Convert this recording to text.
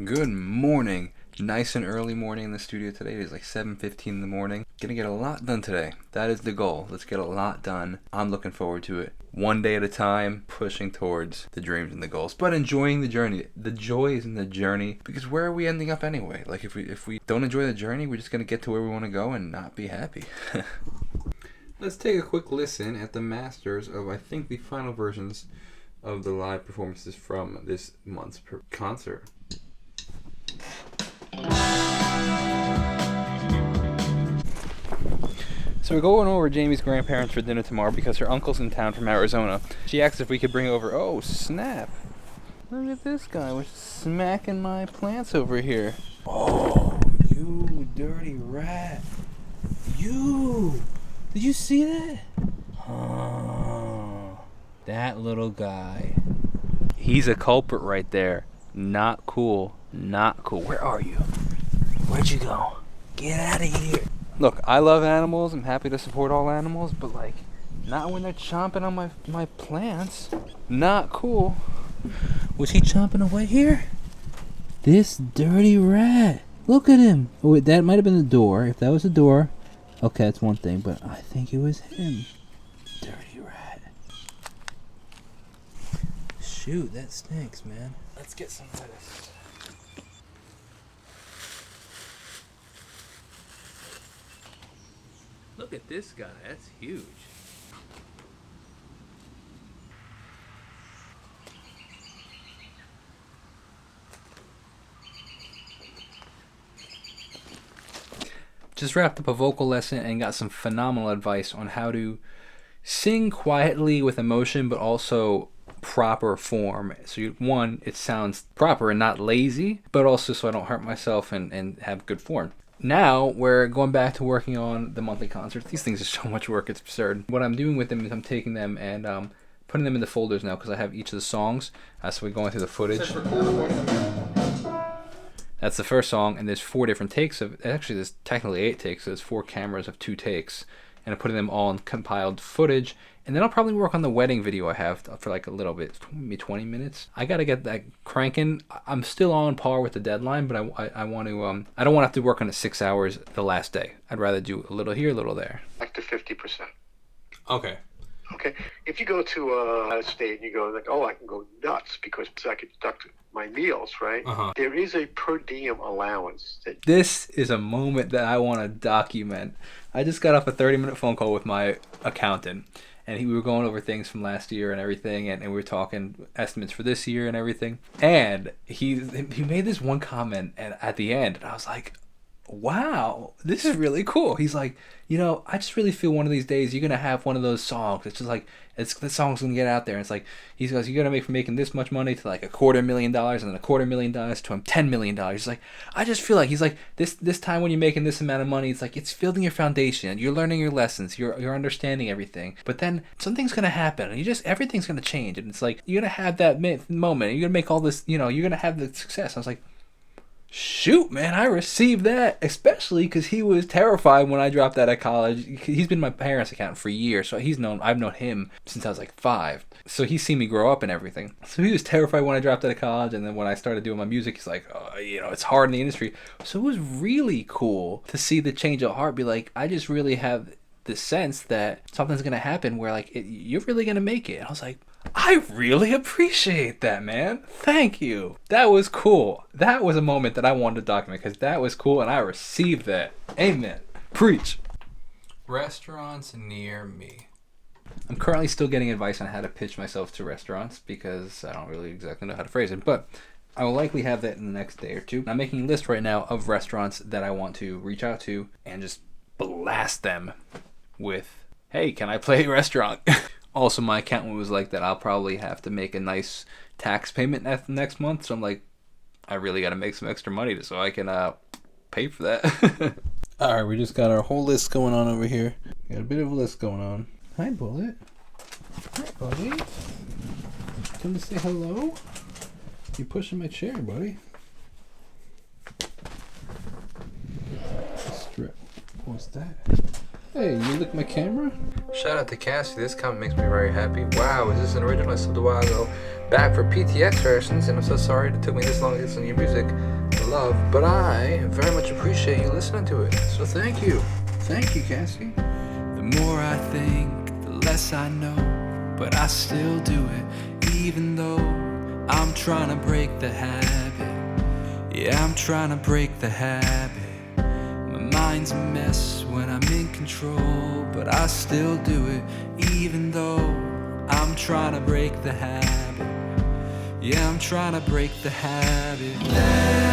Good morning. Nice and early morning in the studio today. It is like 7:15 in the morning. Gonna get a lot done today. That is the goal. Let's get a lot done. I'm looking forward to it. One day at a time, pushing towards the dreams and the goals, but enjoying the journey. The joy is in the journey, because where are we ending up anyway? Like if we don't enjoy the journey, we're just gonna get to where we want to go and not be happy. Let's take a quick listen at the masters of, I think, the final versions of the live performances from this month's concert. So we're going over Jamie's grandparents for dinner tomorrow because her uncle's in town from Arizona. She asked if we could bring over, oh snap, look at this guy, was smacking my plants over here. Oh, you dirty rat. You, did you see that? Oh, that little guy. He's a culprit right there. Not cool. Not cool. Where are you? Where'd you go? Get out of here. Look, I love animals. I'm happy to support all animals, but like, not when they're chomping on my plants. Not cool. Was he chomping away here? This dirty rat. Look at him. Oh, wait, that might have been the door. If that was the door, okay, that's one thing, but I think it was him. Dirty rat. Shoot, that stinks, man. Let's get some lettuce. Look at this guy, that's huge. Just wrapped up a vocal lesson and got some phenomenal advice on how to sing quietly with emotion, but also proper form. So one, it sounds proper and not lazy, but also so I don't hurt myself and have good form. Now we're going back to working on the monthly concerts. These things are so much work, it's absurd. What I'm doing with them is I'm taking them and putting them into folders now because I have each of the songs. So we're going through the footage. That's the first song, and there's 4 different takes of. Actually, there's technically 8 takes. So there's 4 cameras of 2 takes, and I'm putting them all in compiled footage. And then I'll probably work on the wedding video I have for like a little bit, maybe 20 minutes. I gotta get that cranking. I'm still on par with the deadline, but I want to. I don't want to have to work on it 6 hours the last day. I'd rather do a little here, a little there. Like to 50%. Okay. Okay. If you go to a state and you go like, oh, I can go nuts because I could deduct my meals, right? Uh-huh. There is a per diem allowance. This is a moment that I want to document. I just got off a 30-minute phone call with my accountant. And we were going over things from last year and everything, and we were talking estimates for this year and everything. And he made this one comment at the end, and I was like, wow, this is really cool. He's like, I just really feel one of these days you're going to have one of those songs. It's just like, the song's going to get out there. And it's like, he goes, you're going to make from making this much money to like $250,000 and then $250,000 to $10 million. He's like, I just feel like, he's like, this time when you're making this amount of money, it's like, it's building your foundation. You're learning your lessons. You're understanding everything. But then something's going to happen and everything's going to change. And it's like, you're going to have that moment. You're going to make all this, you're going to have the success. I was like, shoot, man, I received that, especially because he was terrified when I dropped out of college. He's been my parents' accountant for years, so I've known him since I was like 5. So he's seen me grow up and everything. So he was terrified when I dropped out of college, and then when I started doing my music, he's like, oh, it's hard in the industry. So it was really cool to see the change of heart, be like, I just really have the sense that something's going to happen where like you're really going to make it. And I was like, I really appreciate that, man. Thank you. That was cool. That was a moment that I wanted to document because that was cool and I received that. Amen. Preach. Restaurants near me. I'm currently still getting advice on how to pitch myself to restaurants because I don't really exactly know how to phrase it, but I will likely have that in the next day or two. I'm making a list right now of restaurants that I want to reach out to and just blast them with, hey, can I play a restaurant? Also, my accountant was like that I'll probably have to make a nice tax payment next month. So I'm like, I really got to make some extra money so I can pay for that. All right, we just got our whole list going on over here. Got a bit of a list going on. Hi, Bullet. Hi, buddy. Come to say hello? You pushing my chair, buddy. Strip. What's that? Hey, you lick my camera? Shout out to Cassie. This comment makes me very happy. Wow, is this an original? I subbed a while ago. Back for PTX versions, and I'm so sorry it took me this long to listen to your music. I love, but I very much appreciate you listening to it. So thank you. Thank you, Cassie. The more I think, the less I know, but I still do it, even though I'm trying to break the habit. Yeah, I'm trying to break the habit. My mind's a mess when I'm in control, but I still do it, even though I'm trying to break the habit. Yeah, I'm trying to break the habit.